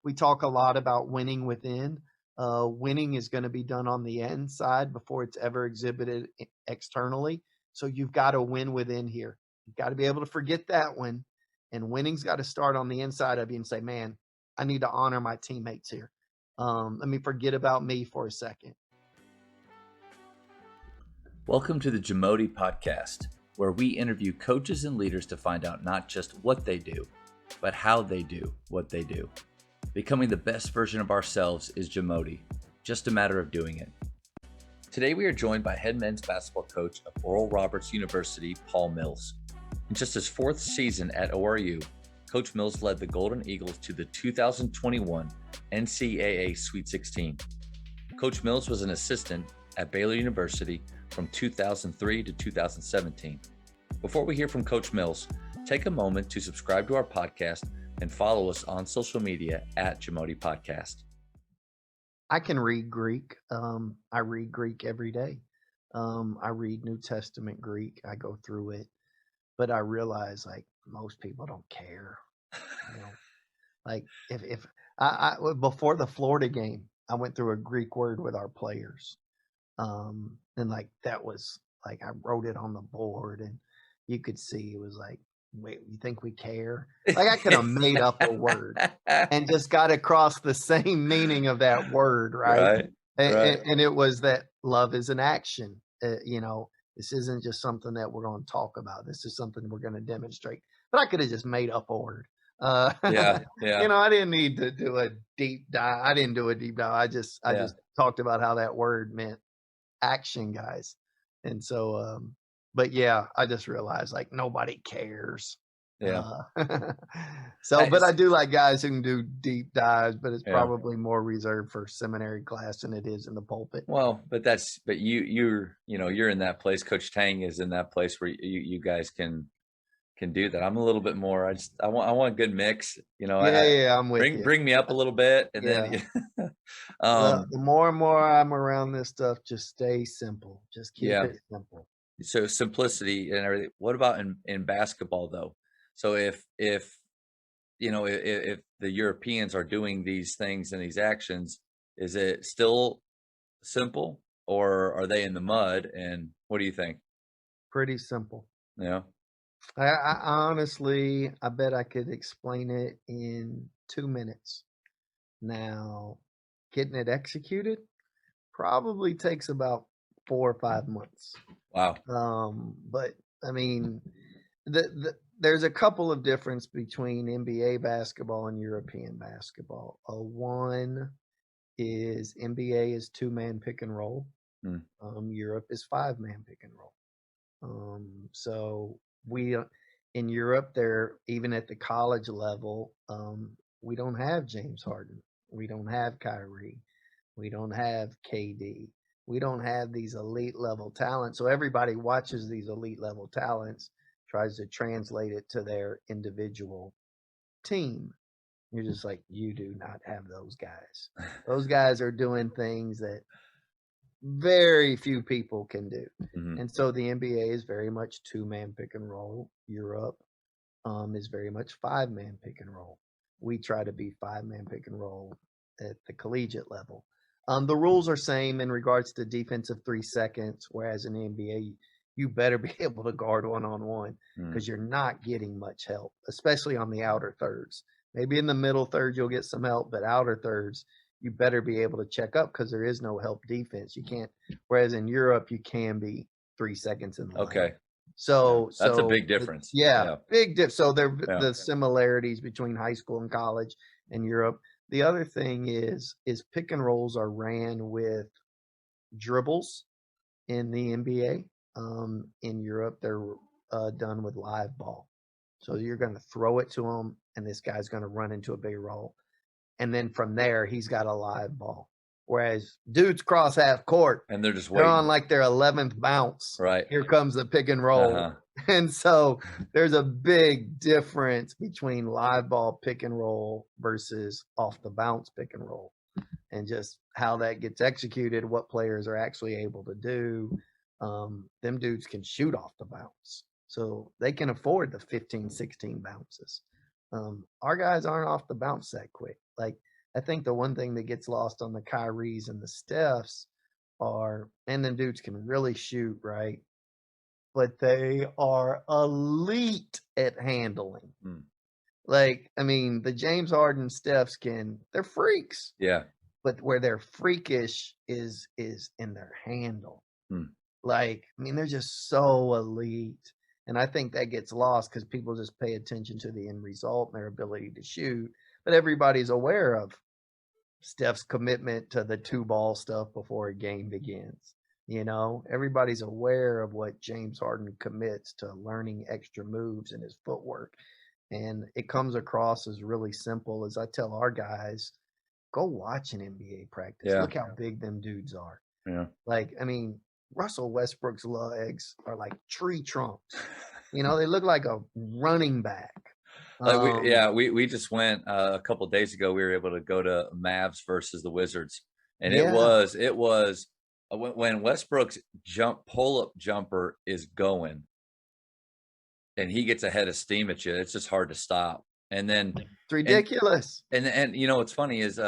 we talk a lot about winning within. Winning is going to be done on the inside before it's ever exhibited externally. So you've got to win within here. You've got to be able to forget that one. And winning's got to start on the inside of you and say, man, I need to honor my teammates here. Let me forget about me for a second. Welcome to the Jamodi Podcast, where we interview coaches and leaders to find out not just what they do, but how they do what they do. Becoming the best version of ourselves is Jamodi, just a matter of doing it. Today we are joined by head men's basketball coach of Oral Roberts University, Paul Mills. In just his fourth season at ORU, Coach Mills led the Golden Eagles to the 2021 NCAA Sweet 16. Coach Mills was an assistant at Baylor University from 2003 to 2017. Before we hear from Coach Mills, take a moment to subscribe to our podcast and follow us on social media at Jamodi Podcast. I can read Greek. I read Greek every day. I read New Testament Greek. I go through it, but I realize like most people don't care. You know, like if I before the Florida game, I went through a Greek word with our players. And like that was like I wrote it on the board, and you could see it was like, wait, you think we care? Like I could have made up a word and just got across the same meaning of that word, right? Right, right. And it was that love is an action. This isn't just something that we're going to talk about. This is something we're going to demonstrate. But I could have just made up a word. Yeah. I didn't need to do a deep dive. I didn't do a deep dive. I just talked about how that word meant action, guys. And so but yeah, I just realized like nobody cares. Yeah. But I do like guys who can do deep dives, but it's Yeah. probably more reserved for seminary class than it is in the pulpit. Well, but you're in that place. Coach Tang is in that place where you guys can do that. I'm a little bit more. I want a good mix. I'm with you. Bring me up a little bit, and then. Well, the more and more I'm around this stuff, just stay simple. Just keep it simple. So simplicity and everything. What about in basketball though? So if the Europeans are doing these things and these actions, is it still simple, or are they in the mud? And what do you think? Pretty simple. Yeah. I honestly, I bet I could explain it in 2 minutes. Now, getting it executed probably takes about 4 or 5 months. Wow. But I mean, there's a couple of difference between NBA basketball and European basketball. One is NBA is 2-man pick and roll. Europe is 5-man pick and roll. So we in Europe, they're even at the college level. We don't have James Harden. We don't have Kyrie. We don't have KD. We don't have these elite level talents. So everybody watches these elite level talents, tries to translate it to their individual team. You're just like, you do not have those guys. Those guys are doing things that very few people can do. Mm-hmm. And so the NBA is very much 2-man pick and roll. Europe is very much 5-man pick and roll. We try to be 5-man pick and roll at the collegiate level. The rules are same in regards to defensive 3 seconds, whereas in the NBA, you better be able to guard one-on-one because you're not getting much help, especially on the outer thirds. Maybe in the middle third, you'll get some help, but outer thirds, you better be able to check up because there is no help defense. You can't, whereas in Europe, you can be 3 seconds in the Okay. line. So that's a big difference. Big difference. So the similarities between high school and college and Europe. The other thing is pick and rolls are ran with dribbles in the NBA. In Europe, they're done with live ball. So you're going to throw it to him, and this guy's going to run into a big roll. And then from there, he's got a live ball. Whereas dudes cross half court, and they're just waiting. They're on like their 11th bounce. Right. Here comes the pick and roll. Uh-huh. And so there's a big difference between live ball pick and roll versus off the bounce pick and roll, and just how that gets executed, what players are actually able to do. Them dudes can shoot off the bounce, so they can afford the 15, 16 bounces. Our guys aren't off the bounce that quick. Like I think the one thing that gets lost on the Kyries and the Stephs are, and them dudes can really shoot, right? But they are elite at handling. Mm. Like, I mean, the James Harden Stephs they're freaks. Yeah. But where they're freakish is in their handle. Hmm. Like, I mean, they're just so elite. And I think that gets lost because people just pay attention to the end result and their ability to shoot. But everybody's aware of Steph's commitment to the 2-ball stuff before a game begins. You know, everybody's aware of what James Harden commits to learning extra moves in his footwork. And it comes across as really simple. As I tell our guys, go watch an NBA practice. Yeah. Look how big them dudes are. Yeah. Like, I mean, Russell Westbrook's legs are like tree trunks. You know, they look like a running back. Like we just went a couple of days ago. We were able to go to Mavs versus the Wizards, and it was when Westbrook's pull-up jumper is going, and he gets ahead of steam at you. It's just hard to stop. And then it's ridiculous. And you know what's funny is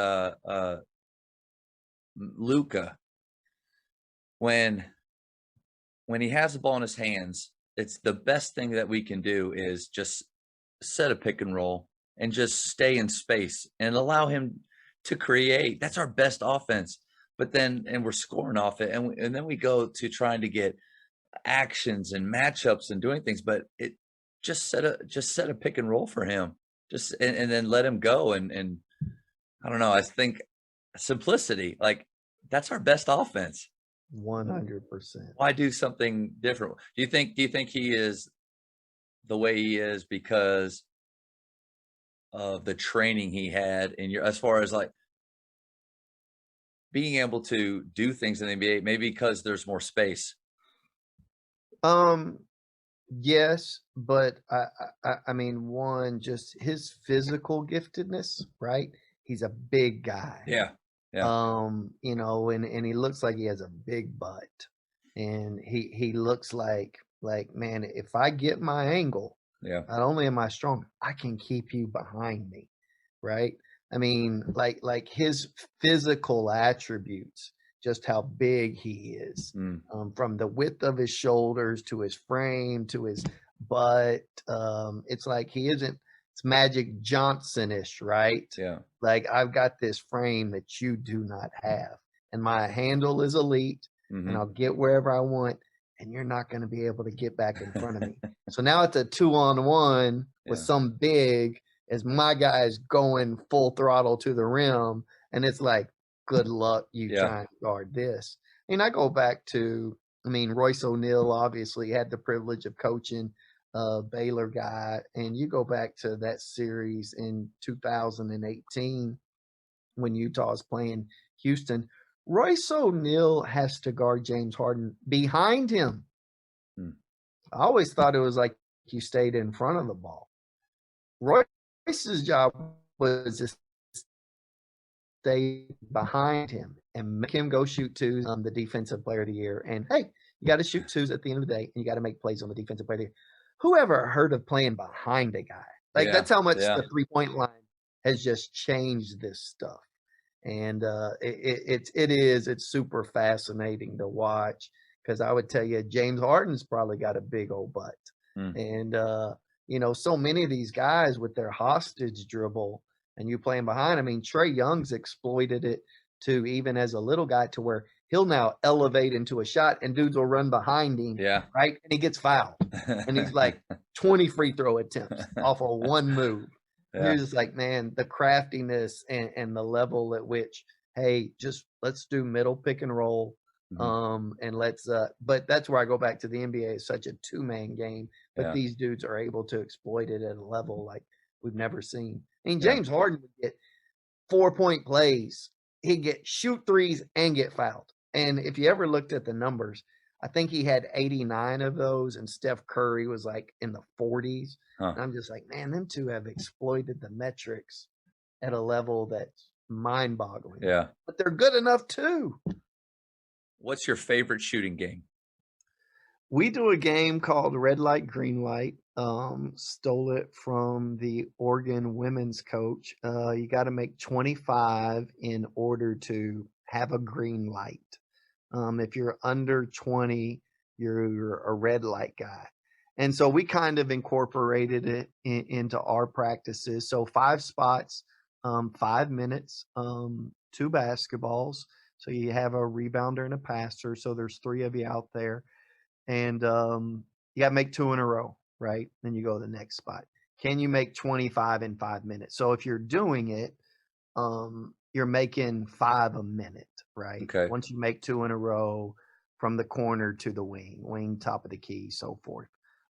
Luka, when he has the ball in his hands, it's the best thing that we can do is just set a pick and roll and just stay in space and allow him to create. That's our best offense. But then, and we're scoring off it, and then we go to trying to get actions and matchups and doing things. But it just set a pick and roll for him, and then let him go. And I don't know. I think simplicity, like that's our best offense. 100%. Why do something different? Do you think he is the way he is because of the training he had as far as like being able to do things in the NBA, maybe because there's more space? Yes, but I mean, one, just his physical giftedness, right? He's a big guy. Yeah. You know, and he looks like he has a big butt. And he looks like, man, if I get my angle, Yeah. not only am I strong, I can keep you behind me, right? I mean, like his physical attributes, just how big he is, from the width of his shoulders to his frame to his butt. It's like he isn't. It's Magic Johnson-ish, right? Yeah. Like, I've got this frame that you do not have, and my handle is elite, and I'll get wherever I want, and you're not going to be able to get back in front of me. So now it's a 2-on-1 with some big, as my guy's going full throttle to the rim, and it's like, good luck you trying to guard this. I mean, I go back to, Royce O'Neal obviously had the privilege of coaching Baylor guy, and you go back to that series in 2018 when Utah was playing Houston. Royce O'Neal has to guard James Harden behind him. I always thought it was like you stayed in front of the ball. Royce's job was to stay behind him and make him go shoot twos on the defensive player of the year. And hey, you got to shoot twos at the end of the day, and you got to make plays on the defensive player of the year. Whoever heard of playing behind a guy? Like, that's how much the 3-point line has just changed this stuff. And it's super fascinating to watch, because I would tell you James Harden's probably got a big old butt. And you know, so many of these guys with their hostage dribble and you playing behind. I mean, Trae Young's exploited it to, even as a little guy, to where he'll now elevate into a shot and dudes will run behind him. Right. And he gets fouled. And he's like 20 free throw attempts off of one move. You're just like, man, the craftiness and the level at which, hey, just let's do middle pick and roll. And let's but that's where I go back to the NBA is such a 2-man game, but these dudes are able to exploit it at a level like we've never seen. I mean, James Harden would get 4-point plays. He'd get shoot threes and get fouled. And if you ever looked at the numbers, I think he had 89 of those, and Steph Curry was like in the 40s. And I'm just like, man, them two have exploited the metrics at a level that's mind-boggling. But they're good enough too. What's your favorite shooting game? We do a game called Red Light, Green Light. stole it from the Oregon women's coach. You got to make 25 in order to have a green light. If you're under 20, you're a red light guy. And so we kind of incorporated it into our practices. So 5 spots, 5 minutes, 2 basketballs. So you have a rebounder and a passer. So there's 3 of you out there. And you got to make 2 in a row, right? Then you go to the next spot. Can you make 25 in 5 minutes? So if you're doing it, you're making 5 a minute, right? Okay. Once you make 2 in a row from the corner to the wing, top of the key, so forth.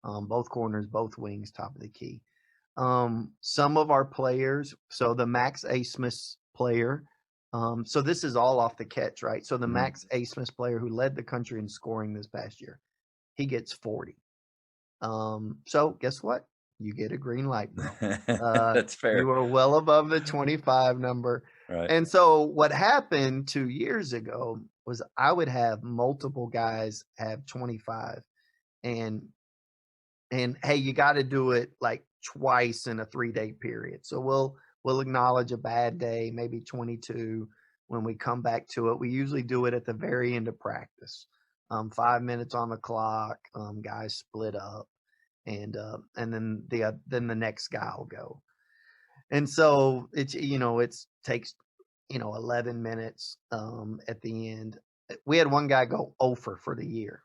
Both corners, both wings, top of the key. Some of our players, so the Max Asmus player, so this is all off the catch, right? So the Max Asmus player who led the country in scoring this past year, he gets 40. So guess what? You get a green light, bro. That's fair. You are well above the 25 number. Right. And so what happened 2 years ago was I would have multiple guys have 25 and hey, you got to do it like twice in a 3-day period. So we'll acknowledge a bad day, maybe 22 when we come back to it. We usually do it at the very end of practice. 5 minutes on the clock, guys split up and then the next guy will go. And so it's takes 11 minutes at the end. We had one guy go 0 for the year,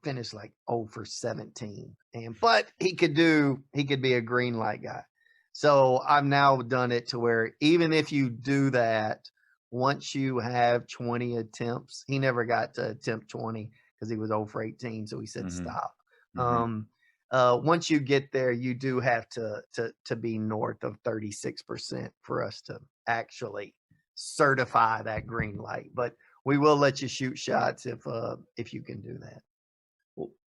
finished like 0 for 17, but he could be a green light guy. So I've now done it to where even if you do that, once you have 20 attempts, he never got to attempt 20 because he was 0 for 18, so he said stop. Once you get there, you do have to be north of 36% for us to actually certify that green light. But we will let you shoot shots if you can do that.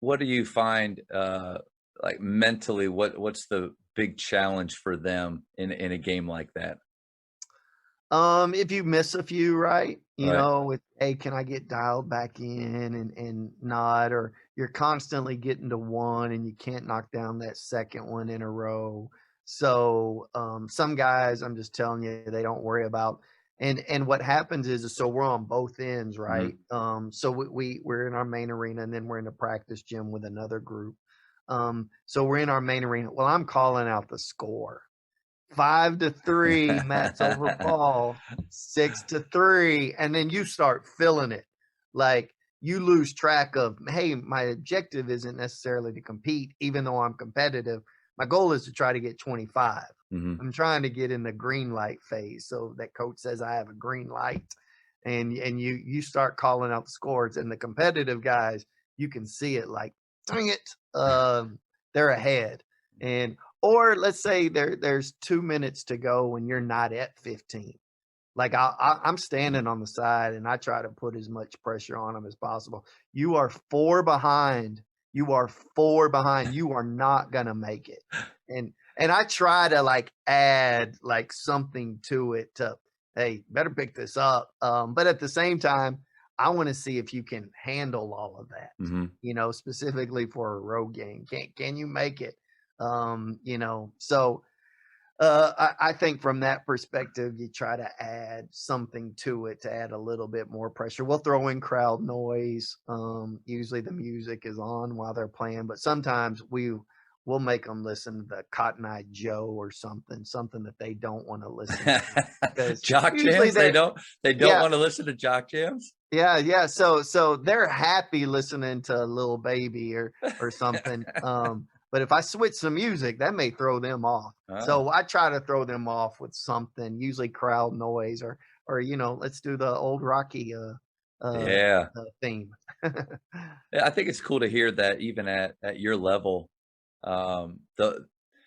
What do you find like mentally? What's the big challenge for them in a game like that? If you miss a few, right? Right. With hey, can I get dialed back in and not, or you're constantly getting to one and you can't knock down that second one in a row. So some guys, I'm just telling you, they don't worry about. And what happens is so we're on both ends, right? So we're in our main arena and then we're in the practice gym with another group. So we're in our main arena. Well, I'm calling out the score. 5-3, Matt's over Paul. 6-3, and then you start feeling it. Like you lose track of, hey, my objective isn't necessarily to compete, even though I'm competitive. My goal is to try to get 25. I'm trying to get in the green light phase, so that coach says I have a green light, and you start calling out the scores, and the competitive guys, you can see it. Like, dang it, they're ahead, and or let's say there's 2 minutes to go when you're not at 15. Like I'm standing on the side and I try to put as much pressure on them as possible. You are 4 behind. You are 4 behind. You are not gonna make it. And I try to like add like something to it to, hey, better pick this up. But at the same time, I want to see if you can handle all of that. Specifically for a road game. Can you make it? So I think from that perspective, you try to add something to it to add a little bit more pressure. We'll throw in crowd noise. Usually the music is on while they're playing, but sometimes we'll make them listen to the Cotton Eye Joe or something that they don't want to listen to. Because Jock jams? They don't want to listen to jock jams? Yeah. So they're happy listening to Lil Baby or something. But if I switch some music, that may throw them off. So I try to throw them off with something, usually crowd noise or let's do the old Rocky theme. Yeah, I think it's cool to hear that even at your level, the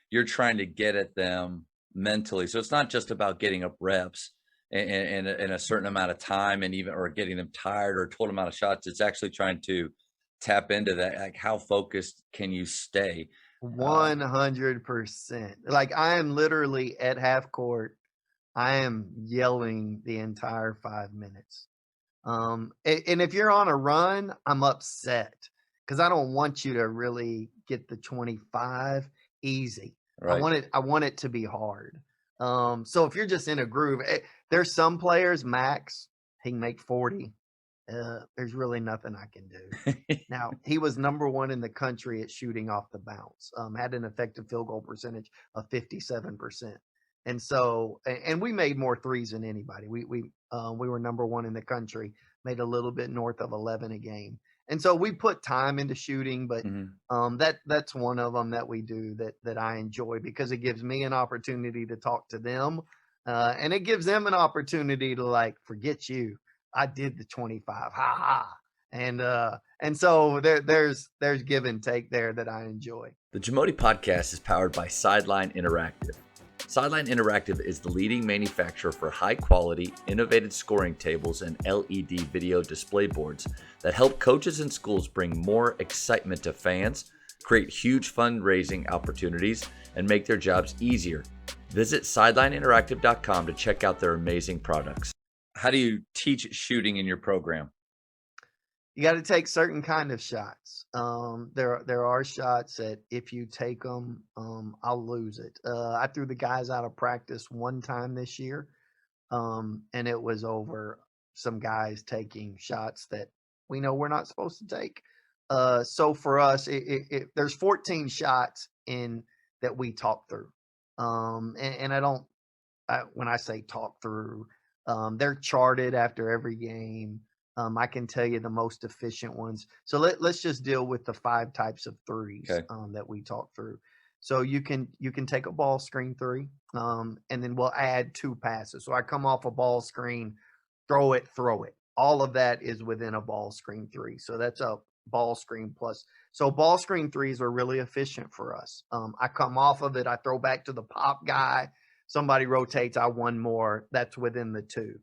you're trying to get at them mentally. So it's not just about getting up reps in a certain amount of time and even or getting them tired or a total amount of shots. It's actually trying to tap into that, like how focused can you stay? 100%. Like I am literally at half court. I am yelling the entire 5 minutes. And if you're on a run, I'm upset because I don't want you to really get the 25. easy. Right. I want it to be hard. So if you're just in a groove, there's some players, Max, he can make 40. There's really nothing I can do. Now, he was number one in the country at shooting off the bounce, had an effective field goal percentage of 57%. And so, and we made more threes than anybody. We were number one in the country, made a little bit north of 11 a game. And so we put time into shooting, but that's one of them that we do that I enjoy because it gives me an opportunity to talk to them, and it gives them an opportunity to like forget you. I did the 25, ha ha, and so there's give and take there that I enjoy. The Jamodi podcast is powered by Sideline Interactive. Sideline Interactive is the leading manufacturer for high-quality, innovative scoring tables and LED video display boards that help coaches and schools bring more excitement to fans, create huge fundraising opportunities, and make their jobs easier. Visit sidelineinteractive.com to check out their amazing products. How do you teach shooting in your program? You got to take certain kind of shots. There are shots that if you take them, I'll lose it. I threw the guys out of practice one time this year, and it was over some guys taking shots that we know we're not supposed to take. So for us, there's 14 shots in that we talk through, and when I say talk through, they're charted after every game. I can tell you the most efficient ones. So let's just deal with the 5 types of threes that we talk through. So you can take a ball screen three, and then we'll add 2 passes. So I come off a ball screen, throw it. All of that is within a ball screen three. So that's a ball screen plus. So ball screen threes are really efficient for us. I come off of it, I throw back to the pop guy. Somebody rotates, I one more. That's within the 2.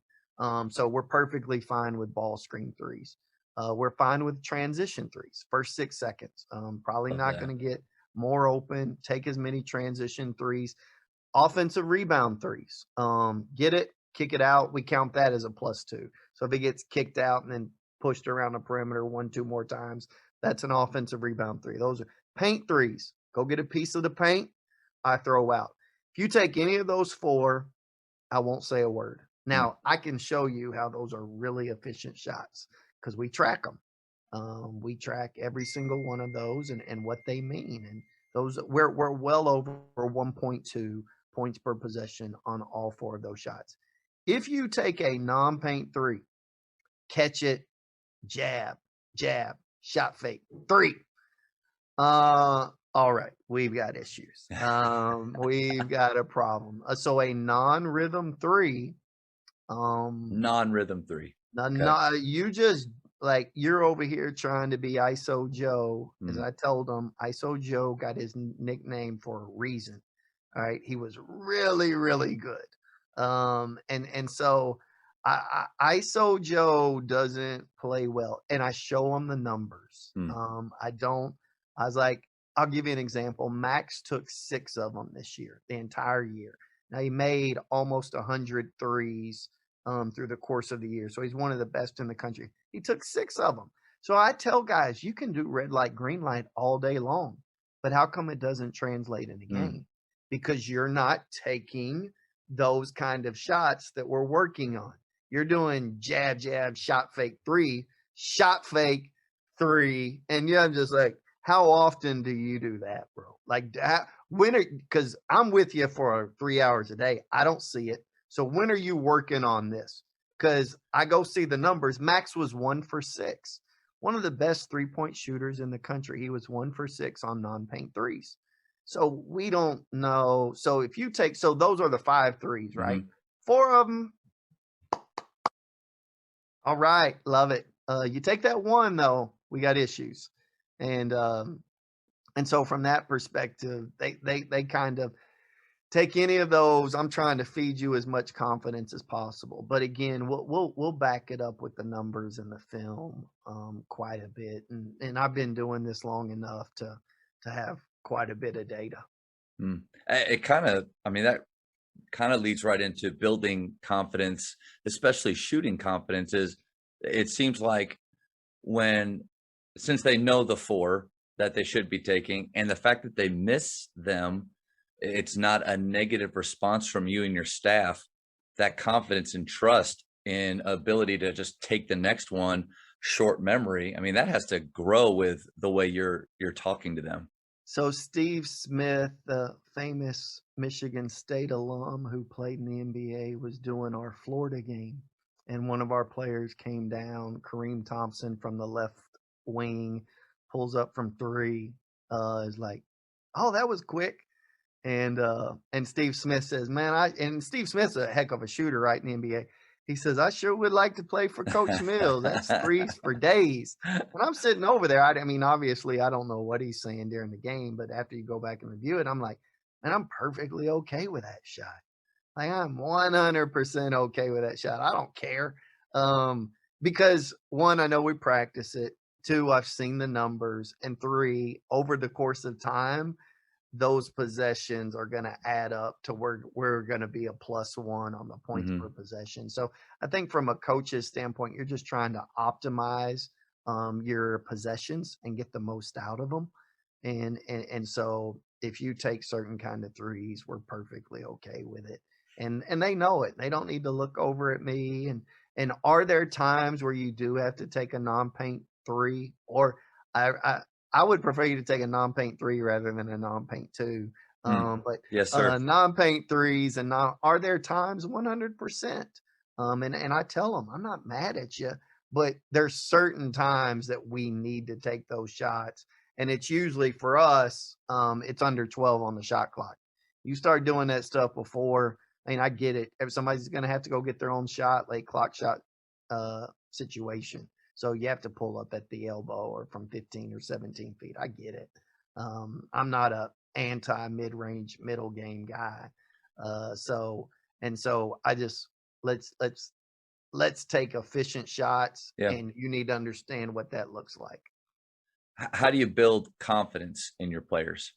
So we're perfectly fine with ball screen threes. We're fine with transition threes, first 6 seconds. Probably not going to get more open. Take as many transition threes. Offensive rebound threes. Get it, kick it out. We count that as a +2. So if it gets kicked out and then pushed around the perimeter 1-2 more times, that's an offensive rebound three. Those are paint threes. Go get a piece of the paint, I throw out. If you take any of those 4, I won't say a word. Now, I can show you how those are really efficient shots because we track them. We track every single one of those and what they mean. And those we're well over 1.2 points per possession on all 4 of those shots. If you take a non-paint three, catch it, jab, shot fake, 3. All right, we've got issues. We've got a problem. So a non-rhythm three. Non-rhythm three. You just like you're over here trying to be ISO Joe. As I told him, ISO Joe got his nickname for a reason. All right, he was really, really good. And so ISO Joe doesn't play well, and I show him the numbers. I was like, I'll give you an example. Max took 6 of them this year, the entire year. Now he made almost 100 threes through the course of the year. So he's one of the best in the country. He took 6 of them. So I tell guys, you can do red light, green light all day long, but how come it doesn't translate in a game? Because you're not taking those kind of shots that we're working on. You're doing jab, shot fake 3, shot fake 3. And yeah, I'm just like, how often do you do that, bro? Like because I'm with you for 3 hours a day. I don't see it. So when are you working on this? Because I go see the numbers. Max was 1 for 6. One of the best 3-point shooters in the country. He was 1 for 6 on non-paint threes. So we don't know. So if you take, so those are the 5 threes, right? 4 of them. All right. Love it. You take that 1 though, we got issues. And so from that perspective, they kind of take any of those. I'm trying to feed you as much confidence as possible. But again, we'll back it up with the numbers and the film quite a bit. And I've been doing this long enough to have quite a bit of data. It kind of, that kind of leads right into building confidence, especially shooting confidence. It seems like since they know the 4 that they should be taking, and the fact that they miss them, it's not a negative response from you and your staff. That confidence and trust in ability to just take the next one, short memory. I mean, that has to grow with the way you're talking to them. So Steve Smith, the famous Michigan State alum who played in the NBA, was doing our Florida game, and one of our players came down, Kareem Thompson from the left wing, pulls up from three, is like, "Oh, that was quick." And Steve Smith says, "Man, and Steve Smith's a heck of a shooter, right, in the NBA." He says, "I sure would like to play for Coach Mills. That's threes for days." And I'm sitting over there. I mean, obviously, I don't know what he's saying during the game, but after you go back and review it, I'm like, man, I'm perfectly okay with that shot. Like, I'm 100% okay with that shot. I don't care. Because one, I know we practice it. Two, I've seen the numbers. And three, over the course of time, those possessions are going to add up to where we're going to be a +1 on the points per Mhm. possession. So I think from a coach's standpoint, you're just trying to optimize your possessions and get the most out of them. And so if you take certain kind of threes, we're perfectly okay with it. And they know it. They don't need to look over at me. And are there times where you do have to take a non-paint three? Or I would prefer you to take a non-paint three rather than a non-paint two. Mm. But Yes, sir. non-paint threes and not are there times 100%. And I tell them I'm not mad at you, but there's certain times that we need to take those shots, and it's usually for us, it's under 12 on the shot clock. You start doing that stuff before. I mean, I get it. If somebody's going to have to go get their own shot, late clock shot situation. So you have to pull up at the elbow or from 15 or 17 feet. I get it. I'm not a anti mid-range middle game guy. So I just let's take efficient shots, Yeah. and you need to understand what that looks like. How do you build confidence in your players?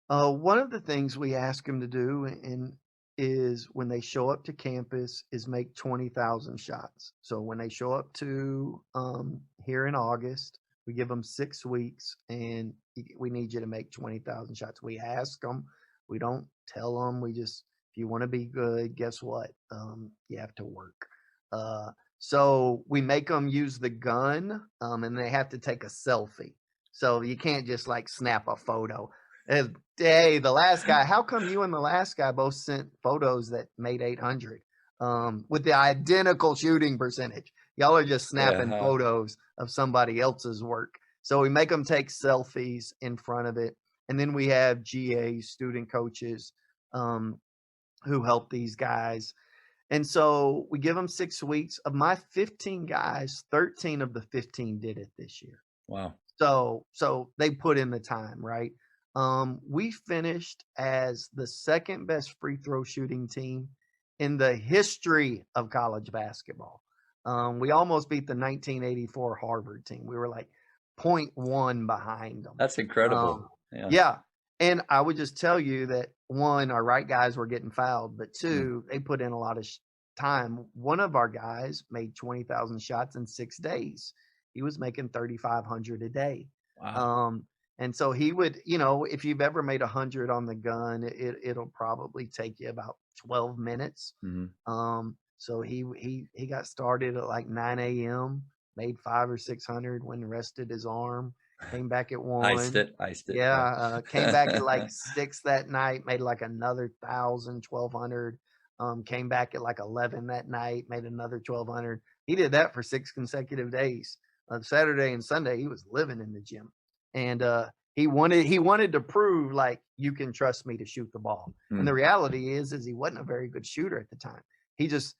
One of the things we ask them to do is when they show up to campus is make 20,000 shots. So when they show up to here in August, we give them 6 weeks, and we need you to make 20,000 shots. We ask them, we don't tell them. We just, if you want to be good, guess what? You have to work. So we make them use the gun, and they have to take a selfie. So you can't just like snap a photo. Hey, the last guy, how come you and the last guy both sent photos that made 800 with the identical shooting percentage? Y'all are just snapping Yeah. photos of somebody else's work. So we make them take selfies in front of it. And then we have GAs, student coaches, um, who help these guys. And so we give them 6 weeks. Of my 15 guys, 13 of the 15 did it this year. Wow. So they put in the time, right? We finished as the second best free throw shooting team in the history of college basketball. We almost beat the 1984 Harvard team. We were like .1 behind them. That's incredible. Yeah. Yeah. And I would just tell you that one, our right guys were getting fouled, but Mm. two, they put in a lot of time. One of our guys made 20,000 shots in 6 days. He was making 3,500 a day. Wow. And so he would, if you've ever made 100 on the gun, it'll probably take you about 12 minutes. Mhm. So he got started at like 9 a.m., made 500 or 600, when rested his arm, came back at 1. Iced it. Yeah, came back at like 6 that night, made like another 1,000, 1,200. Came back at like 11 that night, made another 1,200. He did that for 6 consecutive days. Saturday and Sunday, he was living in the gym, and he wanted to prove like you can trust me to shoot the ball. And the Mm. reality is he wasn't a very good shooter at the time. He just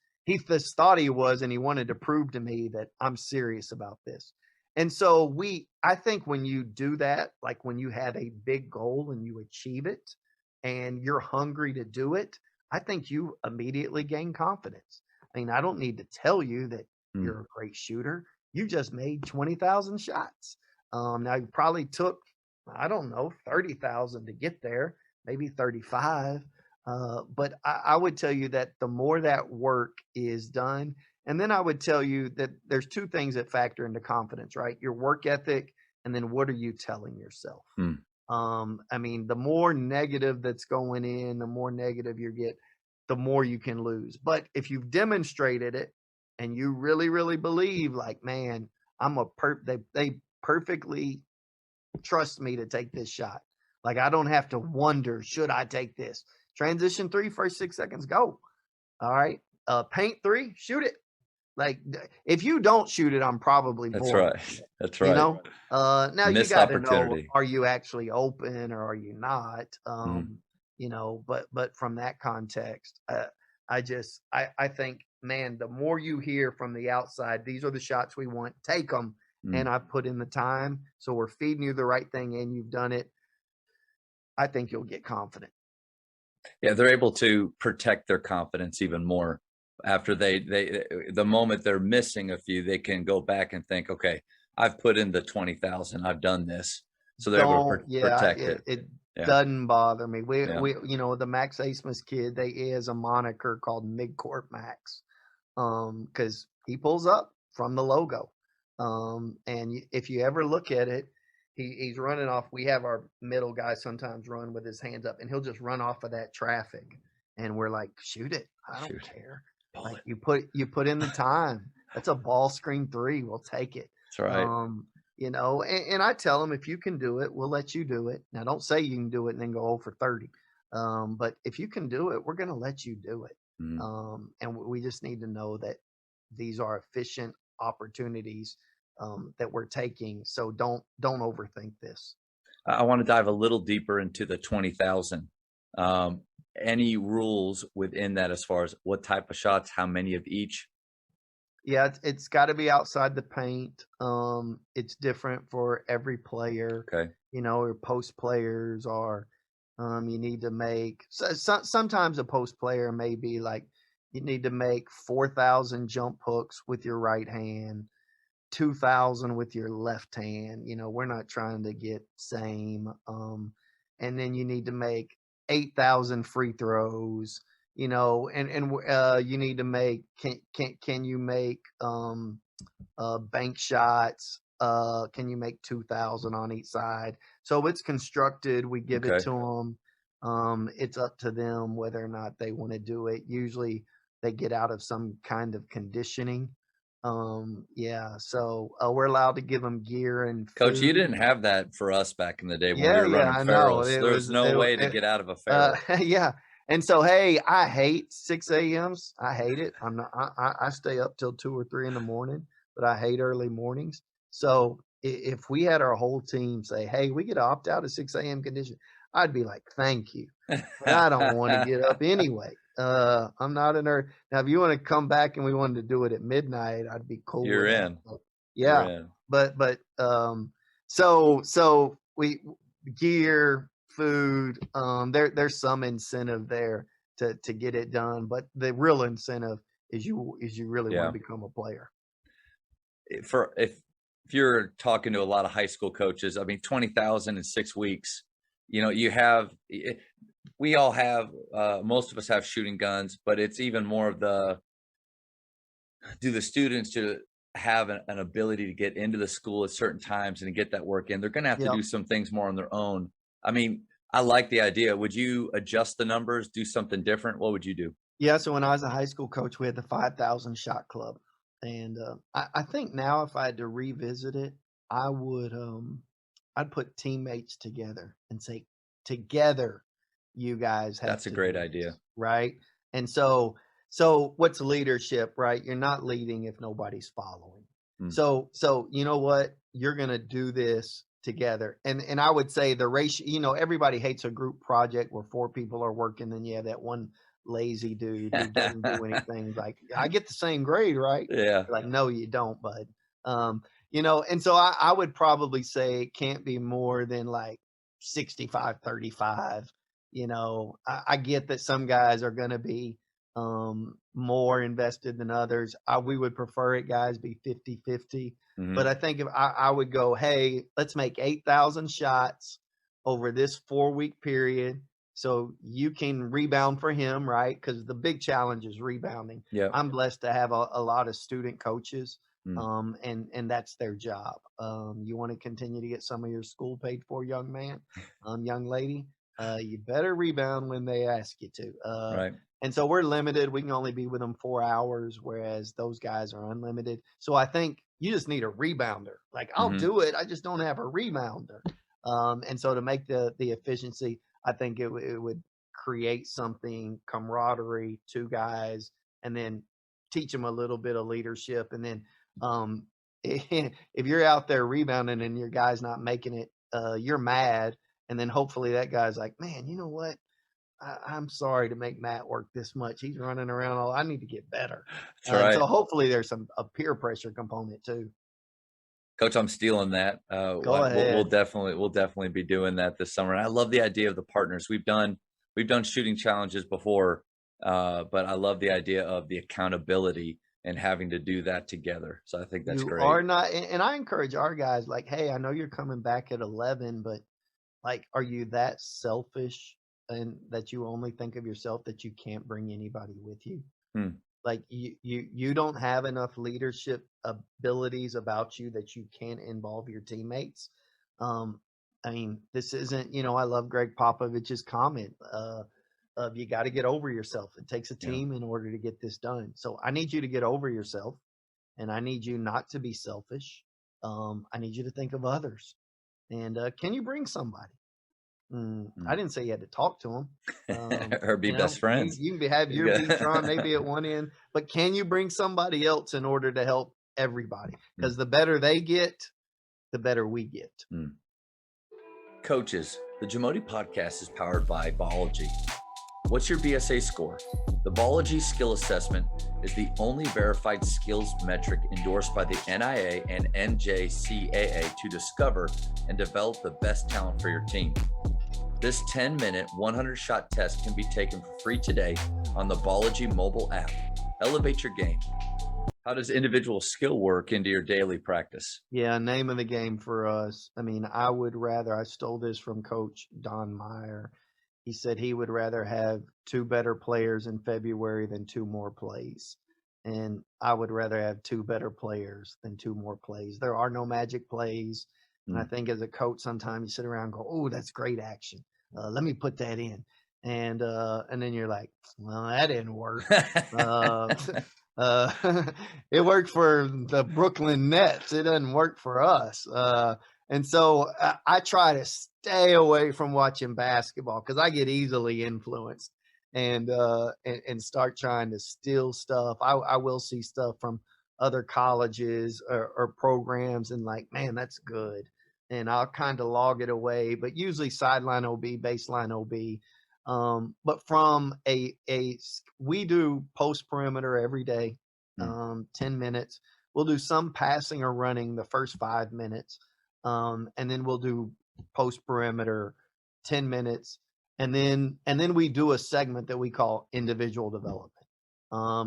thought he was, and he wanted to prove to me that I'm serious about this. And so I think when you do that, like when you have a big goal and you achieve it and you're hungry to do it, I think you immediately gain confidence. I mean, I don't need to tell you that Mm. you're a great shooter. You just made 20,000 shots. Now you probably took, I don't know, 30,000 to get there, maybe 35. But I would tell you that the more that work is done, and then I would tell you that there's two things that factor into confidence, right? Your work ethic and then what are you telling yourself? Hmm. I mean, the more negative that's going in, the more negative you get, the more you can lose. But if you've demonstrated it and you really, really believe, like, man, they perfectly trust me to take this shot. Like, I don't have to wonder, should I take this? Transition 3, first 6 seconds, go. All right. Paint 3, shoot it. Like, if you don't shoot it, I'm probably That's boring. right. That's You right. know, now you Missed got to know, opportunity. are you actually open or are you not? Mhm. You know, but from that context, I think, man, the more you hear from the outside, these are the shots we want, take them. Mm. And I've put in the time, so we're feeding you the right thing, and you've done it. I think you'll get confident. Yeah, they're able to protect their confidence even more after the moment they're missing a few, they can go back and think, okay, I've put in the 20,000, I've done this. So they're able to Don't, yeah, protect it, it. it Yeah. doesn't bother me. Yeah. We, the Max Asmus kid, they is a moniker called Midcourt Max, because he pulls up from the logo. And if you ever look at it, he's running off. We have our middle guy sometimes run with his hands up, and he'll just run off of that traffic, and we're like, shoot it, I don't Shoot. care. Pull Like, it. you put in the time. That's a ball screen 3. We'll take it. That's right. And I tell them, if you can do it, we'll let you do it. Now, don't say you can do it and then go 0 for 30. But if you can do it, we're going to let you do it. Mhm. And we just need to know that these are efficient opportunities that we're taking. So don't overthink this. I want to dive a little deeper into the 20,000. Um, any rules within that as far as what type of shots, how many of each? Yeah, it's got to be outside the paint. It's different for every player. Okay. Or post players are. You need to make. Sometimes a post player may be like, you need to make 4,000 jump hooks with your right hand, 2,000 with your left hand. We're not trying to get same. And then you need to make 8,000 free throws. And you need to make. Can you make bank shots? Can you make 2,000 on each side? So it's constructed. We give it Okay. to them. It's up to them whether or not they want to do it. Usually they get out of some kind of conditioning. Yeah. So we're allowed to give them gear and Coach, you food. didn't have that for us back in the day when we Yeah, were yeah, running I know. Pharaohs. It There was was, no way to get out of a uh, Pharaoh. yeah. And so, hey, I hate 6 a.m.s. I hate it. I'm not, I stay up till 2 or 3 in the morning, but I hate early mornings. So if we had our whole team say, hey, we get to opt out of 6 a.m. condition, I'd be like, thank you. But I don't want to get up anyway. I'm not a nerd. Now, if you want to come back and we wanted to do it at midnight, I'd be cool You're with that. in. But You're yeah, in. so we gear, food, there's some incentive there to get it done, but the real incentive is you really want Yeah. to become a player. For if you're talking to a lot of high school coaches, I mean, 20,000 in 6 weeks, you have we all have most of us have shooting guns, but it's even more of do the students to have an ability to get into the school at certain times and get that work in. They're going to have to Yeah. do some things more on their own. I mean, I like the idea. Would you adjust the numbers, do something different? What would you do? Yeah, so when I was a high school coach, we had the 5,000 shot club, and I think now if I had to revisit it, I would I'd put teammates together and say, together, you guys have That's a to great do this, idea. right? And so what's leadership, right? You're not leading if nobody's following. Mm. So you know what? You're gonna do this together. And I would say the ratio, everybody hates a group project where 4 people are working, then you have that one lazy dude who doesn't do anything. Like, I get the same grade, right? Yeah. Like, no, you don't, bud. And so I would probably say it can't be more than like 65-35. I get that some guys are going to be more invested than others. We would prefer it, guys, be 50-50. But Mhm. I think if I would go, hey, let's make 8,000 shots over this 4-week period. So you can rebound for him, right? Because the big challenge is rebounding. Yep. I'm blessed to have a lot of student coaches. Mm. And that's their job. You want to continue to get some of your school paid for, young man, young lady, you better rebound when they ask you to. Right. And so we're limited. We can only be with them 4 hours, whereas those guys are unlimited. So I think you just need a rebounder. Like, I'll Mhm. do it, I just don't have a rebounder. And so to make the efficiency, I think it would create something camaraderie, two guys, and then teach them a little bit of leadership. And then if you're out there rebounding and your guy's not making it, you're mad. And then hopefully that guy's like, man, you know what? I'm sorry to make Matt work this much. He's running around all. I need to get better. That's And right. so hopefully there's a peer pressure component too. Coach, I'm stealing that. Go We'll ahead. definitely be doing that this summer. And I love the idea of the partners. We've done shooting challenges before, but I love the idea of the accountability and having to do that together. So I think that's You great. are not, and I encourage our guys, like, hey, I know you're coming back at 11, but like, are you that selfish and that you only think of yourself that you can't bring anybody with you? Hmm. Like, you don't have enough leadership abilities about you that you can't involve your teammates. Um, I mean, this isn't, I love Greg Popovich's comment of you got to get over yourself. It takes a Yeah. team in order to get this done. So I need you to get over yourself, and I need you not to be selfish. I need you to think of others. And can you bring somebody? I Mm. didn't say you had to talk to them. Or be best You friends. you can have your Beatron Yeah. maybe at one end, but can you bring somebody else in order to help everybody? Mm. Because the better they get, the better we get. Mm. Coaches, the Jamodi podcast is powered by Ballology. What's your BSA score? The Ballology Skill Assessment is the only verified skills metric endorsed by the NIA and NJCAA to discover and develop the best talent for your team. This 10-minute, 100-shot test can be taken for free today on the Ballology mobile app. Elevate your game. How does individual skill work into your daily practice? Yeah, name of the game for us. I mean, I stole this from Coach Don Meyer. He said he would rather have two better players in February than two more plays. And I would rather have two better players than two more plays. There are no magic plays. And I Mm. think as a coach, sometimes you sit around and go, oh, that's great action. Let me put that in. And then you're like, well, that didn't work. Uh, uh, it worked for the Brooklyn Nets. It doesn't work for us. And so I try to stay away from watching basketball because I get easily influenced and start trying to steal stuff. I will see stuff from other colleges or programs and like, man, that's good. And I'll kind of log it away, but usually sideline OB, baseline OB. But from we do post perimeter every day, Mm. 10 minutes. We'll do some passing or running the first 5 minutes. And then we'll do post perimeter 10 minutes. And then we do a segment that we call individual development.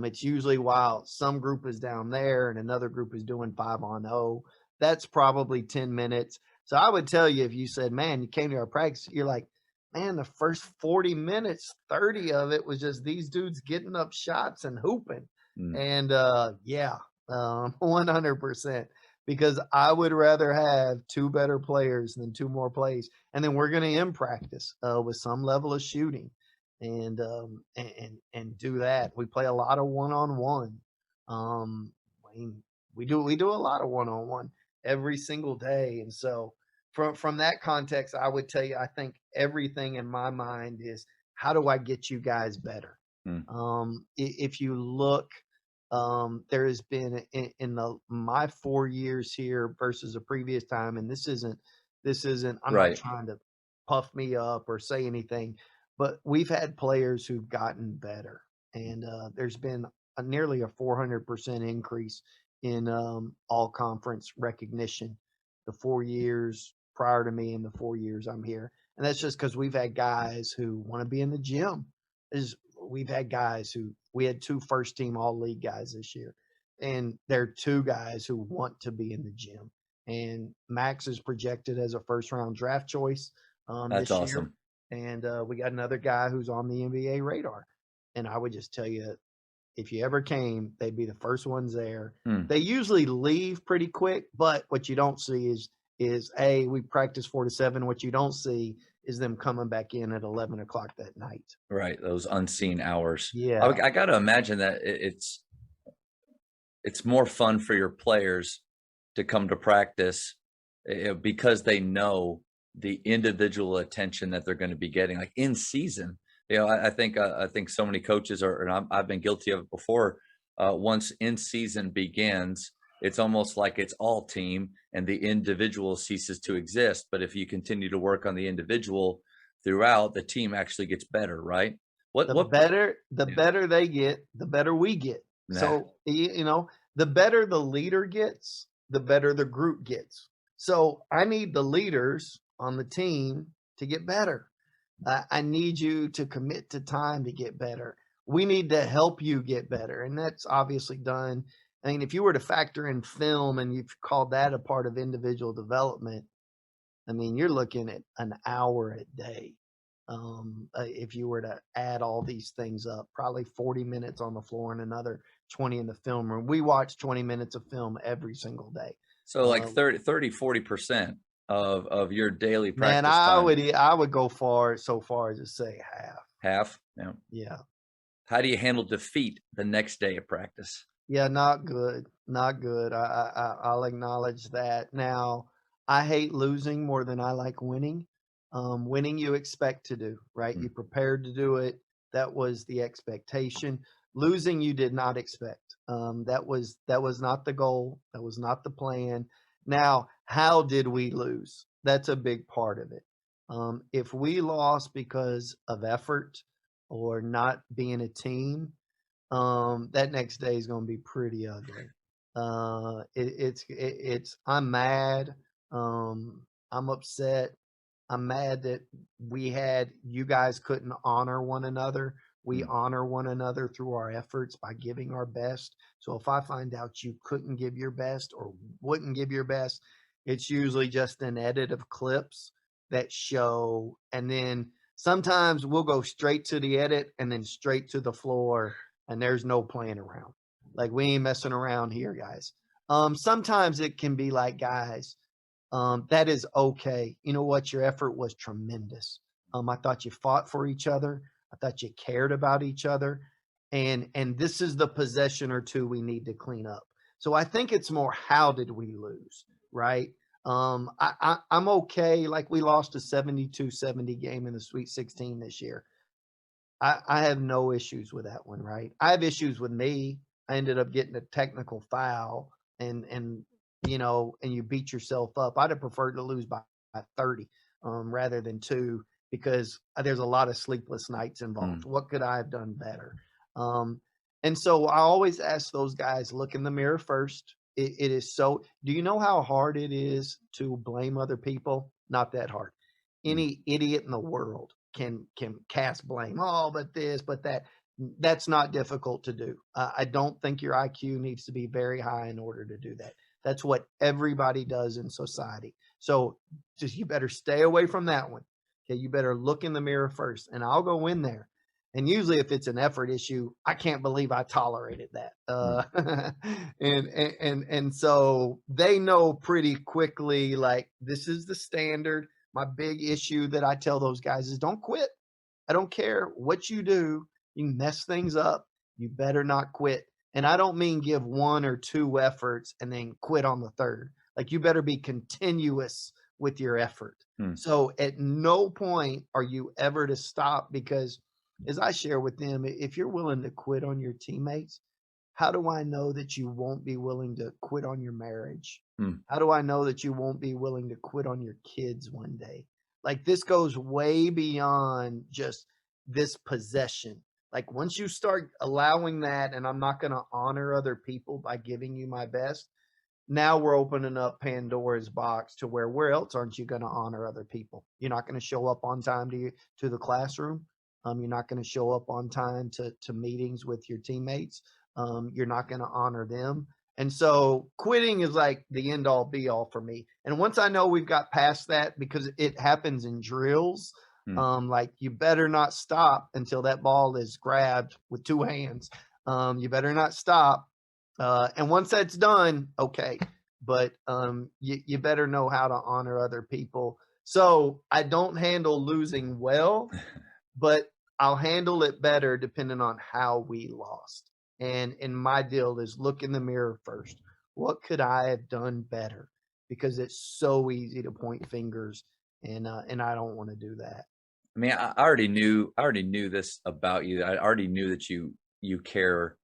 It's usually while some group is down there and another group is doing 5-on-0. That's probably 10 minutes. So I would tell you, if you said, man, you came to our practice, you're like, man, the first 40 minutes, 30 of it was just these dudes getting up shots and hooping. Mm. And 100%, because I would rather have two better players than two more plays. And then we're going to end practice with some level of shooting and do that. We play a lot of one-on-one. I mean, we do a lot of one-on-one every single day. And so from that context, I would tell you, I think everything in my mind is, how do I get you guys better? Mm. If you look, there has been in my 4 years here versus a previous time, and this isn't, I'm not Right. trying to puff me up or say anything, but we've had players who've gotten better, and there's been nearly a 400% increase in all conference recognition the 4 years prior to me and the 4 years I'm here. And that's just because we've had guys who want to be in the gym. We've had guys we had two first team all league guys this year, and there are two guys who want to be in the gym. And Max is projected as a first round draft choice That's this year. awesome. And we got another guy who's on the NBA radar. And I would just tell you, if you ever came, they'd be the first ones there. Hmm. They usually leave pretty quick, but what you don't see is we practice 4 to 7. What you don't see is them coming back in at 11 o'clock that night. Right, those unseen hours. Yeah. I gotta imagine that it's more fun for your players to come to practice because they know the individual attention that they're going to be getting, like in season. I think so many coaches are, and I've been guilty of it before. Once in season begins, it's almost like it's all team, and the individual ceases to exist. But if you continue to work on the individual throughout, the team actually gets better, right? What The what? Yeah, better they get, the better we get. nah, So, the better the leader gets, the better the group gets. So I need the leaders on the team to get better. I need you to commit to time to get better. We need to help you get better. And that's obviously done. I mean, if you were to factor in film and you've called that a part of individual development, I mean, you're looking at an hour a day. If you were to add all these things up, probably 40 minutes on the floor and another 20 in the film room. We watch 20 minutes of film every single day. so like Um, 40% of your daily man, practice time. I would go so far as to say half. Half? Yeah. Yeah. How do you handle defeat the next day of practice? Yeah, not good. Not good. I'll acknowledge that. Now, I hate losing more than I like winning. Winning you expect to do, right? Mm, You prepared to do it. That was the expectation. Losing you did not expect. That was not the goal. That was not the plan. Now, how did we lose? That's a big part of it. If we lost because of effort or not being a team, that next day is going to be pretty ugly. It's I'm mad. I'm upset. I'm mad that you guys couldn't honor one another. We mm, honor one another through our efforts by giving our best. So if I find out you couldn't give your best or wouldn't give your best, it's usually just an edit of clips that show, and then sometimes we'll go straight to the edit and then straight to the floor, and there's no playing around. Like, we ain't messing around here, guys. Sometimes it can be like, guys, that is okay. You know what? Your effort was tremendous. I thought you fought for each other. I thought you cared about each other. And this is the possession or two we need to clean up. So I think it's more, how did we lose, right? I'm okay. Like, we lost a 72-70 game in the Sweet 16 this year. I have no issues with that one, right? I have issues with me. I ended up getting a technical foul, and and you beat yourself up. I'd have preferred to lose by 30 rather than 2, because there's a lot of sleepless nights mm. involved. What could I have done better? Um, and so I always ask those guys, look in the mirror first. It is so. Do you know how hard it is to blame other people? Not that hard. Mm. Any idiot in the world can cast blame. Oh, but this, but that. That's not difficult to do. I don't think your IQ needs to be very high in order to do that. That's what everybody does in society. So just, you better stay away from that one. Okay, you better look in the mirror first, and I'll go in there. And usually, if it's an effort issue, I can't believe I tolerated that. Mm. And so they know pretty quickly, like, this is the standard. My big issue that I tell those guys is, don't quit. I don't care what you do. You mess things up, you better not quit. And I don't mean give 1 or 2 efforts and then quit on the third. Like, you better be continuous with your effort. Mm. So at no point are you ever to stop, because, as I share with them, if you're willing to quit on your teammates, how do I know that you won't be willing to quit on your marriage? Mm. How do I know that you won't be willing to quit on your kids one day? Like, this goes way beyond just this possession. Like, once you start allowing that, and I'm not going to honor other people by giving you my best, now we're opening up Pandora's box to where else aren't you going to honor other people? You're not going to show up on time to the classroom. You're not going to show up on time to meetings with your teammates. You're not going to honor them. And so quitting is like the end all be all for me. And once I know we've got past that, because it happens in drills, Mm. like, you better not stop until that ball is grabbed with 2 hands. You better not stop. And once that's done, okay. But you better know how to honor other people. So I don't handle losing well, but I'll handle it better depending on how we lost. And my deal is look in the mirror first. What could I have done better? Because it's so easy to point fingers, and I don't want to do that. I mean, I already knew this about you. I already knew that you care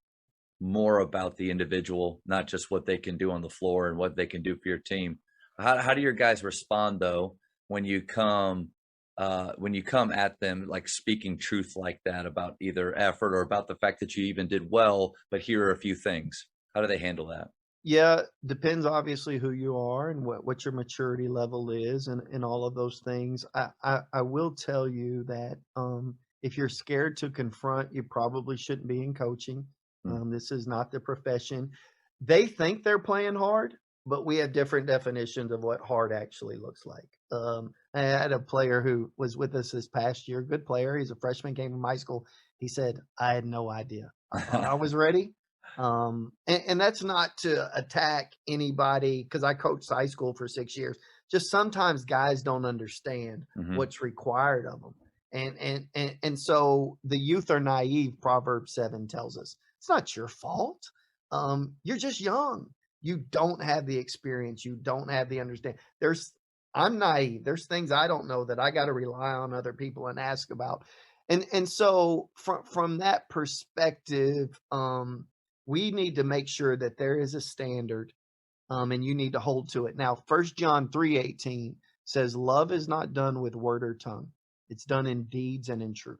more about the individual, not just what they can do on the floor and what they can do for your team. How do your guys respond though when you come at them like speaking truth like that about either effort or about the fact that you even did well, but here are a few things. How do they handle that? Yeah, depends obviously who you are and what your maturity level is and all of those things. I will tell you that if you're scared to confront, you probably shouldn't be in coaching. Mm, This is not the profession. They think they're playing hard, but we have different definitions of what hard actually looks like. I had a player who was with us this past year, good player. He's a freshman, came from high school. He said, I had no idea. I thought I was ready. And that's not to attack anybody because I coached high school for 6 years. Just sometimes guys don't understand mhm, what's required of them. And so the youth are naive, Proverbs 7 tells us. It's not your fault. You're just young. You don't have the experience. You don't have the understanding. I'm naive. There's things I don't know that I got to rely on other people and ask about. And so from that perspective, we need to make sure that there is a standard, and you need to hold to it. Now, 1 John 3:18 says, "Love is not done with word or tongue; it's done in deeds and in truth."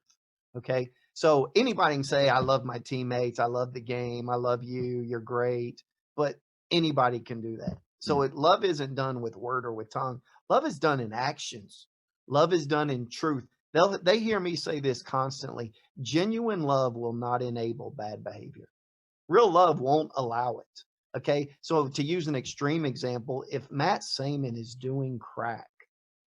Okay, so anybody can say, "I love my teammates, I love the game, I love you, you're great," but anybody can do that. mm. So love isn't done with word or with tongue. Love is done in actions. Love is done in truth. They hear me say this constantly. Genuine love will not enable bad behavior. Real love won't allow it. Okay. So to use an extreme example, if Matt Saman is doing crack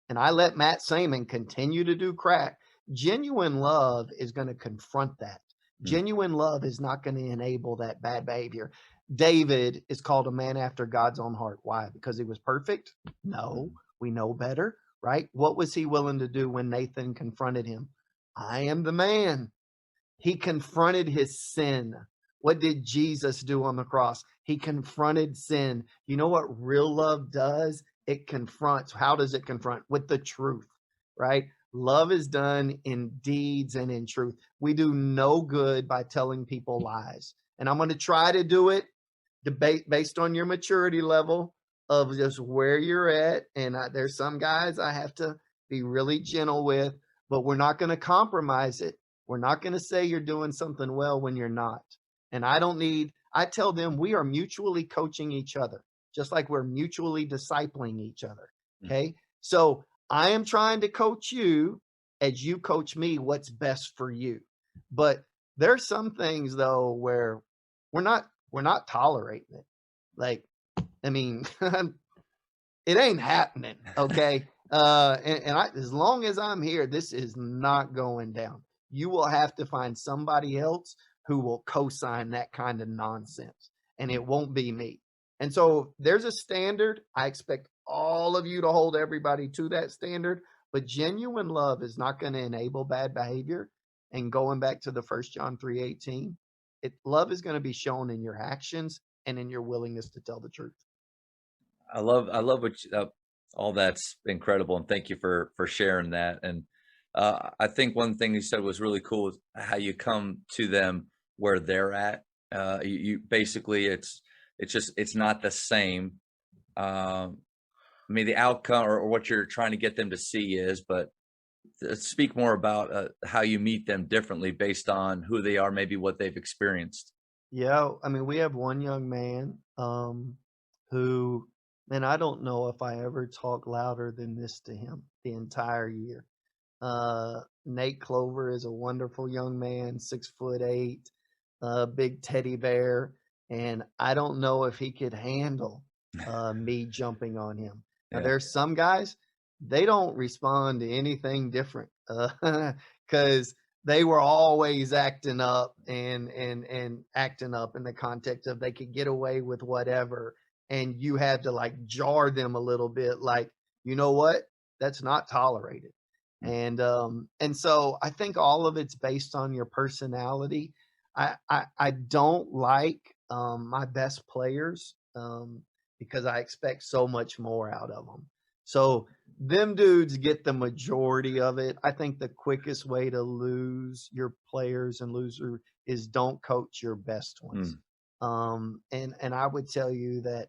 and I let Matt Saman continue to do crack, genuine love is going to confront that. Mm, Genuine love is not going to enable that bad behavior. David is called a man after God's own heart. Why? Because he was perfect? No, mhm. we know better, right? What was he willing to do when Nathan confronted him? I am the man. He confronted his sin. What did Jesus do on the cross? He confronted sin. You know what real love does? It confronts. How does it confront? With the truth, right? Love is done in deeds and in truth. We do no good by telling people lies. And I'm going to try to do it debate based on your maturity level of just where you're at. And there's some guys I have to be really gentle with, but we're not going to compromise it. We're not going to say you're doing something well when you're not. And I tell them we are mutually coaching each other, just like we're mutually discipling each other. Mm. Okay. So I am trying to coach you as you coach me what's best for you. But there's some things though where we're not tolerating it. Like, I mean, it ain't happening. Okay. As long as I'm here, this is not going down. You will have to find somebody else who will co-sign that kind of nonsense, and it won't be me. And so there's a standard. I expect all of you to hold everybody to that standard, but genuine love is not going to enable bad behavior. And going back to the 1 John 3:18, love is going to be shown in your actions and in your willingness to tell the truth. I love all that's incredible, and thank you for sharing that. And I think one thing you said was really cool is how you come to them where they're at. You basically it's not the same. Um, I mean, the outcome or what you're trying to get them to see is, but speak more about how you meet them differently based on who they are, maybe what they've experienced. Yeah, I mean, we have one young man, who, man, I don't know if I ever talk louder than this to him the entire year. Nate Clover is a wonderful young man, 6'8", big teddy bear, and I don't know if he could handle me jumping on him. Now, Yeah. there's some guys they don't respond to anything different, because they were always acting up and acting up in the context of they could get away with whatever, and you had to like jar them a little bit, like, you know what, that's not tolerated. Mm. And so I think all of it's based on your personality. I don't like my best players because I expect so much more out of them. So them dudes get the majority of it. I think the quickest way to lose your players and loser is don't coach your best ones. Mm. And I would tell you that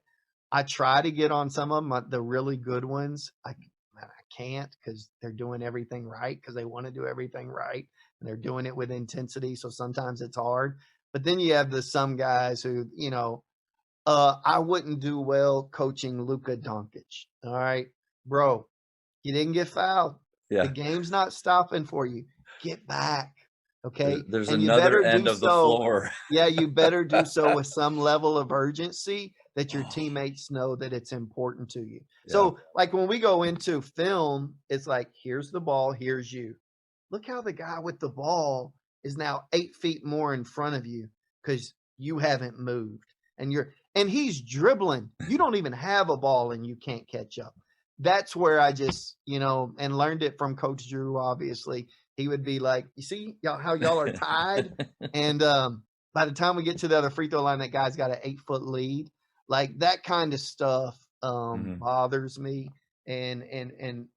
I try to get on some of them, the really good ones. Man, I can't because they're doing everything right because they want to do everything right and they're doing it with intensity. So sometimes it's hard. But then you have some guys who, I wouldn't do well coaching Luka Doncic. All right, bro, you didn't get fouled. The Yeah. game's not stopping for you. Get back. Okay. There's And you another better end do of the so. floor. Yeah, you better do so with some level of urgency that your teammates know that it's important to you. Yeah. So, like when we go into film, it's like, here's the ball, here's you. Look how the guy with the ball is now 8 feet more in front of you because you haven't moved. And he's dribbling. You don't even have a ball and you can't catch up. That's where I just, and learned it from Coach Drew, obviously. He would be like, you see y'all how y'all are tied? And by the time we get to the other free throw line, that guy's got an 8-foot lead. Like that kind of stuff bothers me. And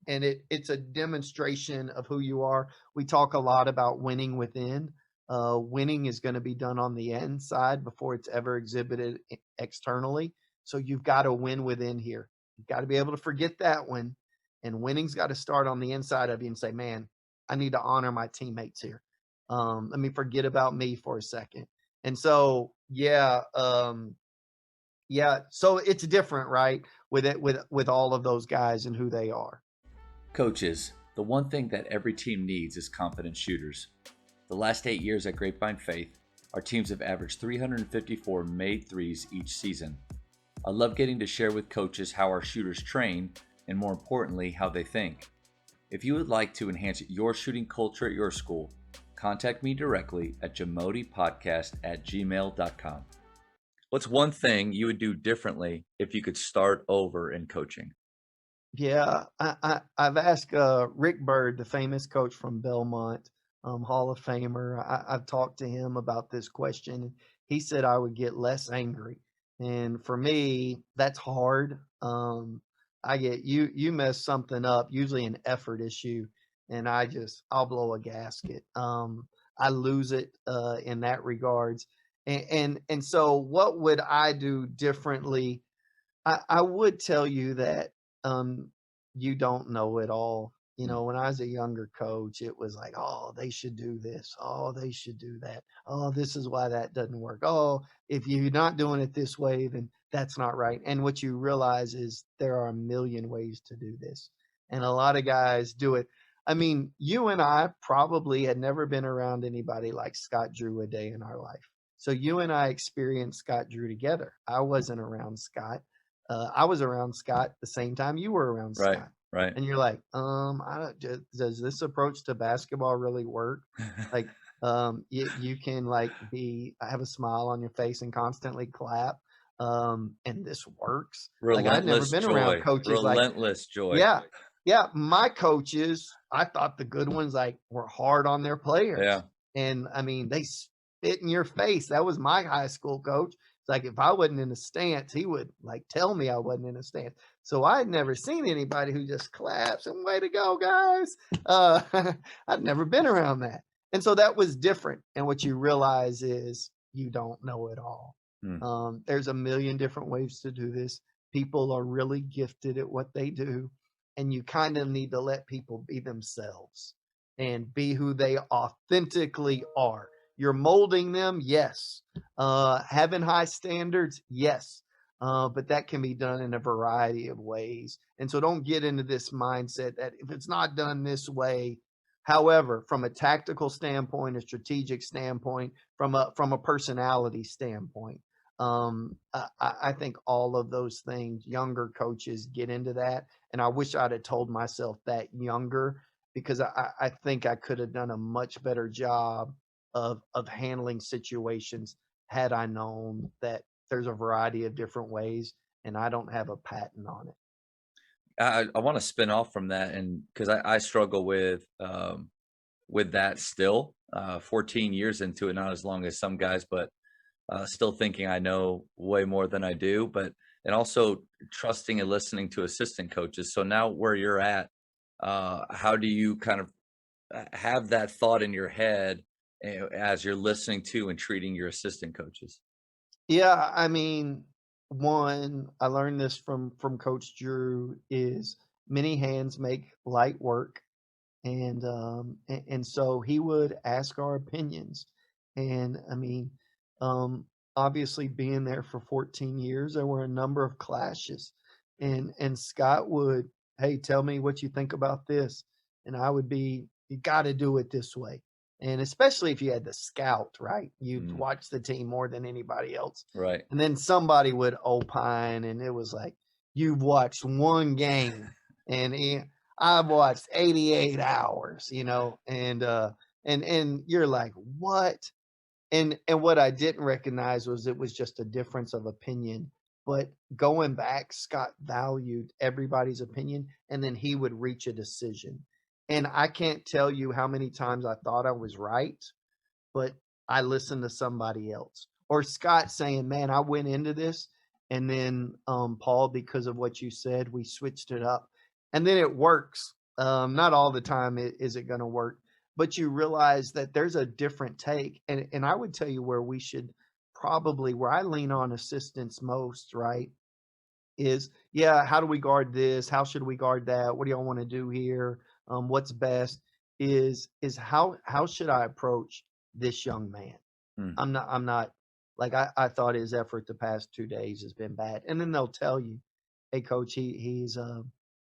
it's a demonstration of who you are. We talk a lot about winning within. Winning is going to be done on the inside before it's ever exhibited externally. So you've got to win within here. You've got to be able to forget that one. And winning's got to start on the inside of you and say, man, I need to honor my teammates here. Let me forget about me for a second. And so, yeah. So it's different, right? With all of those guys and who they are. Coaches, the one thing that every team needs is confident shooters. The last 8 years at Grapevine Faith, our teams have averaged 354 made threes each season. I love getting to share with coaches how our shooters train and, more importantly, how they think. If you would like to enhance your shooting culture at your school, contact me directly at jamodipodcast@gmail.com. What's one thing you would do differently if you could start over in coaching? Yeah, I've asked Rick Byrd, the famous coach from Belmont, Hall of Famer. I've talked to him about this question. He said I would get less angry, and for me, that's hard. I get you mess something up, usually an effort issue, and I'll blow a gasket. I lose it in that regards, and so what would I do differently? I would tell you that you don't know it all. When I was a younger coach, it was like, oh, they should do this. Oh, they should do that. Oh, this is why that doesn't work. Oh, if you're not doing it this way, then that's not right. And what you realize is there are a million ways to do this. And a lot of guys do it. I mean, you and I probably had never been around anybody like Scott Drew a day in our life. So you and I experienced Scott Drew together. I wasn't around Scott. I was around Scott the same time you were around Right, Scott. right. And you're like, does this approach to basketball really work? Like, you can like have a smile on your face and constantly clap. And this works. Like I'd never Relentless been around joy. coaches like, Relentless joy. yeah, yeah. My coaches, I thought the good ones like were hard on their players. Yeah. And I mean, they spit in your face. That was my high school coach. It's like if I wasn't in a stance, he would like tell me I wasn't in a stance. So I had never seen anybody who just claps and way to go, guys. I'd never been around that. And so that was different. And what you realize is you don't know it all. There's a million different ways to do this. People are really gifted at what they do. And you kind of need to let people be themselves and be who they authentically are. You're molding them, yes. Having high standards, yes. But that can be done in a variety of ways. And so don't get into this mindset that if it's not done this way, however, from a tactical standpoint, a strategic standpoint, from a personality standpoint, I think all of those things, younger coaches get into that. And I wish I'd have told myself that younger because I think I could have done a much better job of handling situations had I known that there's a variety of different ways and I don't have a patent on it. I want to spin off from that, and because I struggle with that still, 14 years into it, not as long as some guys, but still thinking I know way more than I do, but and also trusting and listening to assistant coaches. So now where you're at, how do you kind of have that thought in your head as you're listening to and treating your assistant coaches? Yeah, I mean, one, I learned this from Coach Drew is many hands make light work. And so he would ask our opinions. And I mean, um, obviously being there for 14 years, there were a number of clashes. And Scott would, hey, tell me what you think about this. And I would be, you got to do it this way. And especially if you had the scout, right? You'd Mm, watch the team more than anybody else. right. And then somebody would opine, and it was like, you've watched one game, and I've watched 88 hours, and you're like, "What?" And what I didn't recognize was it was just a difference of opinion. But going back, Scott valued everybody's opinion, and then he would reach a decision. And I can't tell you how many times I thought I was right, but I listened to somebody else. Or Scott saying, "Man, I went into this, and then Paul, because of what you said, we switched it up, and then it works." Not all the time is it going to work, but you realize that there's a different take, and I would tell you where we should probably where I lean on assistants most, right? Is yeah, how do we guard this? How should we guard that? What do y'all want to do here? What's best? Is how should I approach this young man? Mm. I'm not like I thought his effort the past 2 days has been bad. And then they'll tell you, hey coach, he's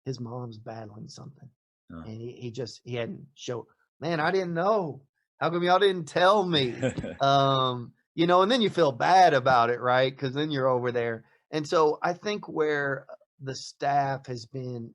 his mom's battling something. Oh. And he hadn't showed, man, I didn't know. How come y'all didn't tell me? And then you feel bad about it, right? Because then you're over there. And so I think where the staff has been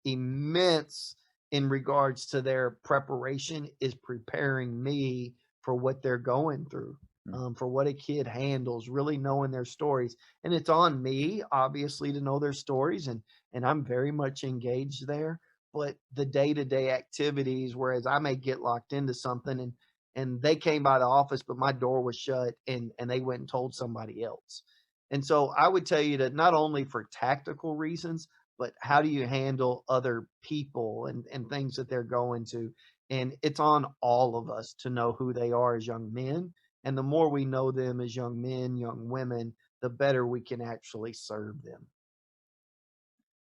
immense in regards to their preparation is preparing me for what they're going through, Mm. for what a kid handles, really knowing their stories. And it's on me, obviously, to know their stories, and I'm very much engaged there. But the day-to-day activities, whereas I may get locked into something and they came by the office, but my door was shut and they went and told somebody else. And so I would tell you that not only for tactical reasons, but how do you handle other people and things that they're going to? And it's on all of us to know who they are as young men. And the more we know them as young men, young women, the better we can actually serve them.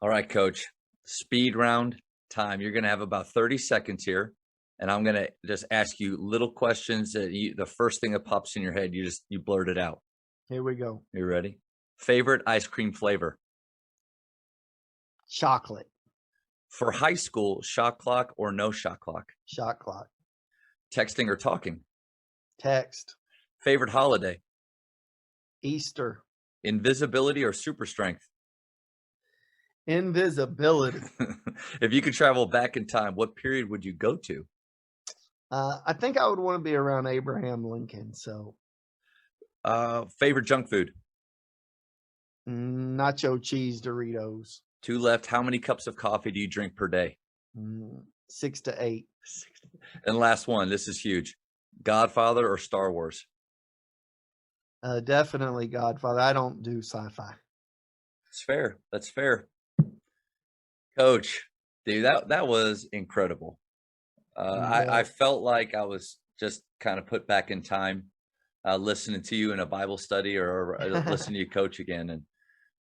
All right, coach. Speed round time. You're going to have about 30 seconds here. And I'm going to just ask you little questions that the first thing that pops in your head, you blurt it out. Here we go. You ready? Favorite ice cream flavor? Chocolate, For high school, shot clock or no shot clock? shot clock, Texting or talking? text, Favorite holiday? Easter, Invisibility or super strength? invisibility. If you could travel back in time, what period would you go to? I think I would want to be around Abraham Lincoln. So Favorite junk food? nacho cheese Doritos, Two left. How many cups of coffee do you drink per day? 6 to 8. And last one. This is huge. Godfather or Star Wars? Definitely Godfather. I don't do sci-fi. It's fair. That's fair. Coach, dude, that was incredible. I Yeah. felt like I was just kind of put back in time, listening to you in a Bible study or listening to you coach again. And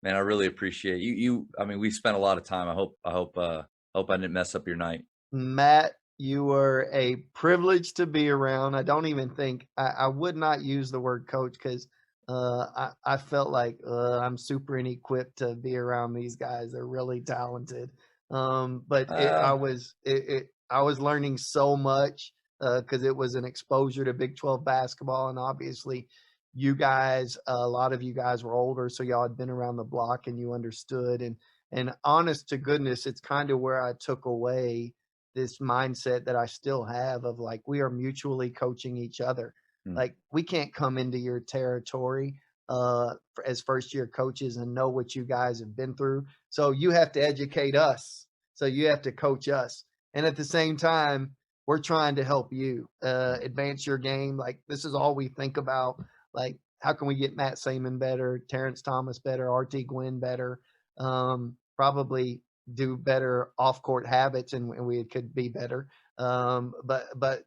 man, I really appreciate you. I mean, we spent a lot of time. Hope I didn't mess up your night. Matt, you were a privilege to be around. I don't even think I would not use the word coach because I felt like I'm super inequipped to be around these guys. They're really talented. But Uh, I was learning so much because it was an exposure to Big 12 basketball, and obviously you guys, a lot of you guys were older, so y'all had been around the block and you understood. And honest to goodness, it's kind of where I took away this mindset that I still have of like, we are mutually coaching each other. Like, we can't come into your territory as first year coaches and know what you guys have been through. So you have to educate us. So you have to coach us. And at the same time, we're trying to help you advance your game. Like, this is all we think about. Like, how can we get Matt Saman better, Terrence Thomas better, RT Gwynn better, probably do better off-court habits, and we could be better. But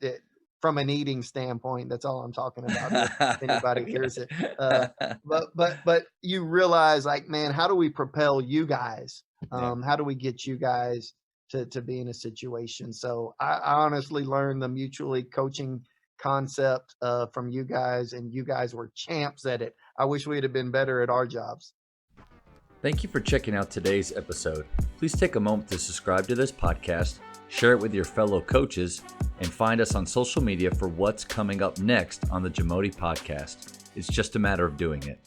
from an eating standpoint, that's all I'm talking about here, if anybody hears it. But you realize, like, man, how do we propel you guys? How do we get you guys to be in a situation? So I honestly learned the mutually coaching concept from you guys, and you guys were champs at it. I wish we'd have been better at our jobs. Thank you for checking out today's episode. Please take a moment to subscribe to this podcast, share it with your fellow coaches, and find us on social media for what's coming up next on the Jamodi Podcast. It's just a matter of doing it.